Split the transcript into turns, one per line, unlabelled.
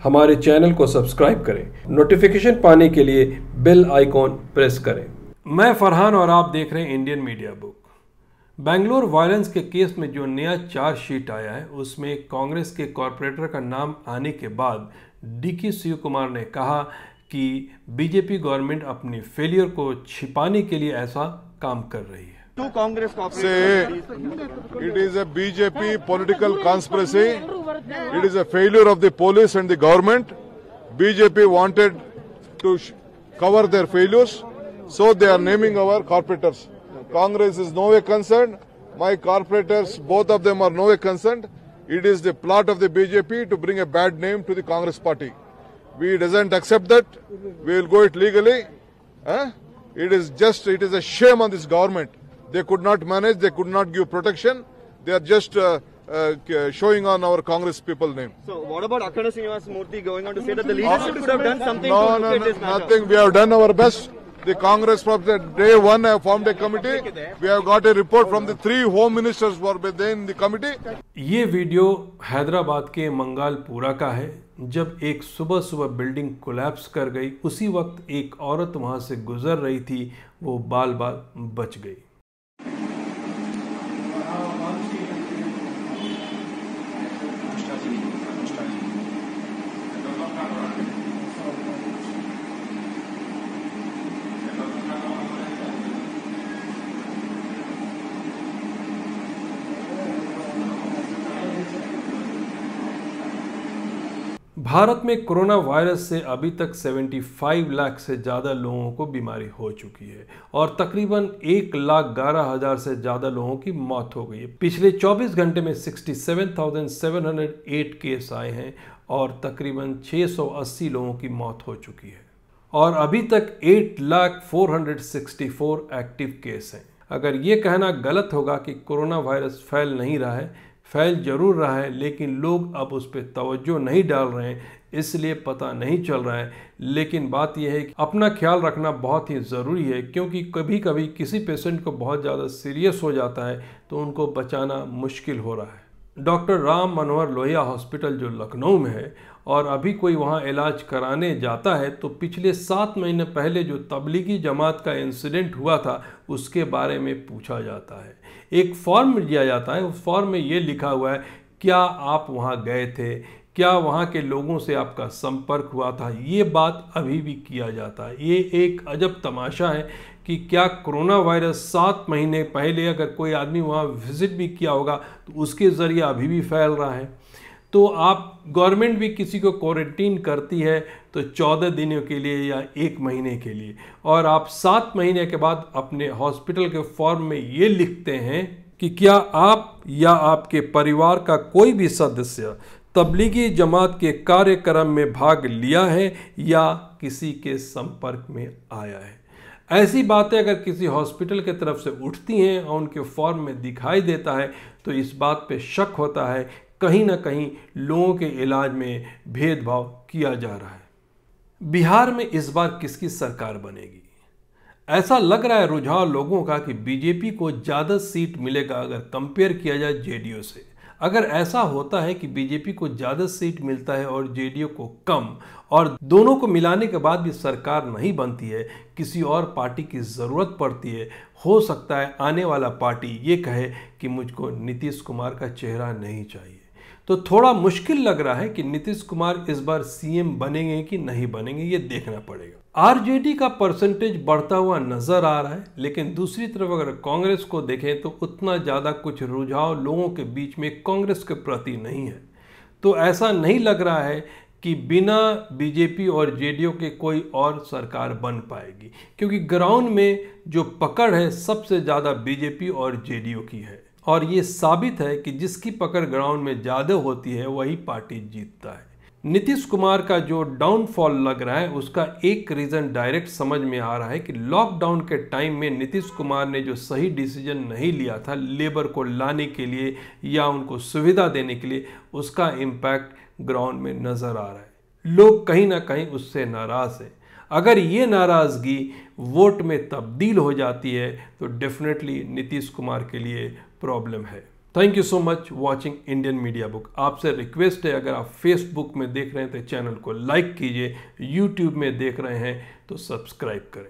हमारे चैनल को सब्सक्राइब करें, नोटिफिकेशन पाने के लिए बेल आइकॉन प्रेस करें। मैं फरहान और आप देख रहे हैं Indian media book. Bangalore violence के केस में जो नया चार्जशीट आया है उसमें कांग्रेस के कॉरपोरेटर का नाम आने के बाद डीके शिव कुमार ने कहा कि बीजेपी गवर्नमेंट अपनी फेलियर को छिपाने के लिए ऐसा काम कर रही है।
Two Congress
Say it is a BJP political conspiracy. It is a failure of the police and the government. BJP wanted to cover their failures, so they are naming our corporators. Congress is no way concerned. My corporators, both of them are no way concerned. It is the plot of the BJP to bring a bad name to the Congress party. We doesn't accept that. We will go it legally. It is a shame on this government. They could not manage, they could not give protection. They are just showing on our Congress people name.
So what about Akhanda Srinivas Murthy going on to say that the leadership could have done something to look at this matter?
Nothing. We have done our best. The Congress from the day one have formed a committee. We have got a report from the 3 home ministers who were there in the committee.
ये video Hyderabad के मंगालपुरा का है। जब एक सुबह सुबह building collapse कर गई, उसी वक्त एक औरत वहां से गुजर रही थी, वो बाल बाल बच गई। भारत में कोरोना वायरस से अभी तक 75 लाख से ज़्यादा लोगों को बीमारी हो चुकी है और तकरीबन 1,11,000 से ज़्यादा लोगों की मौत हो गई है। पिछले 24 घंटे में 67,708 केस आए हैं और तकरीबन 680 लोगों की मौत हो चुकी है और अभी तक 8,04,64 एक्टिव केस हैं। अगर ये कहना गलत होगा कि कोरोना वायरस फैल नहीं रहा है, फैल जरूर रहा है, लेकिन लोग अब उस पर तवज्जो नहीं डाल रहे हैं, इसलिए पता नहीं चल रहा है। लेकिन बात यह है कि अपना ख्याल रखना बहुत ही ज़रूरी है, क्योंकि कभी कभी किसी पेशेंट को बहुत ज़्यादा सीरियस हो जाता है तो उनको बचाना मुश्किल हो रहा है। डॉक्टर राम मनोहर लोहिया हॉस्पिटल जो लखनऊ में है और अभी कोई वहाँ इलाज कराने जाता है तो पिछले 7 महीने पहले जो तबलीगी जमात का इंसिडेंट हुआ था उसके बारे में पूछा जाता है। एक फॉर्म दिया जाता है, उस फॉर्म में ये लिखा हुआ है क्या आप वहाँ गए थे, क्या वहाँ के लोगों से आपका संपर्क हुआ था। ये बात अभी भी किया जाता है। ये एक अजब तमाशा है कि क्या कोरोना वायरस 7 महीने पहले अगर कोई आदमी वहाँ विजिट भी किया होगा तो उसके ज़रिए अभी भी फैल रहा है। तो आप गवर्नमेंट भी किसी को क्वारंटीन करती है तो 14 दिनों के लिए या 1 महीने के लिए, और आप 7 महीने के बाद अपने हॉस्पिटल के फॉर्म में ये लिखते हैं कि क्या आप या आपके परिवार का कोई भी सदस्य तबलीगी जमात के कार्यक्रम में भाग लिया है या किसी के संपर्क में आया है। ऐसी बातें अगर किसी हॉस्पिटल की तरफ से उठती हैं और उनके फॉर्म में दिखाई देता है तो इस बात पे शक होता है कहीं ना कहीं लोगों के इलाज में भेदभाव किया जा रहा है। बिहार में इस बार किसकी सरकार बनेगी? ऐसा लग रहा है रुझान लोगों का कि बीजेपी को ज़्यादा सीट मिलेगा अगर कंपेयर किया जाए जेडीयू से। अगर ऐसा होता है कि बीजेपी को ज़्यादा सीट मिलता है और जेडीयू को कम, और दोनों को मिलाने के बाद भी सरकार नहीं बनती है, किसी और पार्टी की ज़रूरत पड़ती है, हो सकता है आने वाला पार्टी ये कहे कि मुझको नीतीश कुमार का चेहरा नहीं चाहिए। तो थोड़ा मुश्किल लग रहा है कि नीतीश कुमार इस बार सीएम बनेंगे कि नहीं बनेंगे, ये देखना पड़ेगा। आरजेडी का परसेंटेज बढ़ता हुआ नजर आ रहा है, लेकिन दूसरी तरफ अगर कांग्रेस को देखें तो उतना ज़्यादा कुछ रुझाव लोगों के बीच में कांग्रेस के प्रति नहीं है। तो ऐसा नहीं लग रहा है कि बिना बीजेपी और जेडीयू के कोई और सरकार बन पाएगी, क्योंकि ग्राउंड में जो पकड़ है सबसे ज़्यादा बीजेपी और जेडीयू की है और ये साबित है कि जिसकी पकड़ ग्राउंड में ज़्यादा होती है वही पार्टी जीतता है। नीतीश कुमार का जो डाउनफॉल लग रहा है उसका एक रीज़न डायरेक्ट समझ में आ रहा है कि लॉकडाउन के टाइम में नीतीश कुमार ने जो सही डिसीजन नहीं लिया था लेबर को लाने के लिए या उनको सुविधा देने के लिए, उसका इम्पैक्ट ग्राउंड में नज़र आ रहा है। लोग कहीं ना कहीं उससे नाराज़ हैं। अगर ये नाराज़गी वोट में तब्दील हो जाती है तो डेफिनेटली नीतीश कुमार के लिए प्रॉब्लम है। Thank you so much watching Indian media book. आपसे रिक्वेस्ट है, अगर आप फेसबुक में देख रहे हैं तो चैनल को लाइक कीजिए, यूट्यूब में देख रहे हैं तो सब्सक्राइब करें।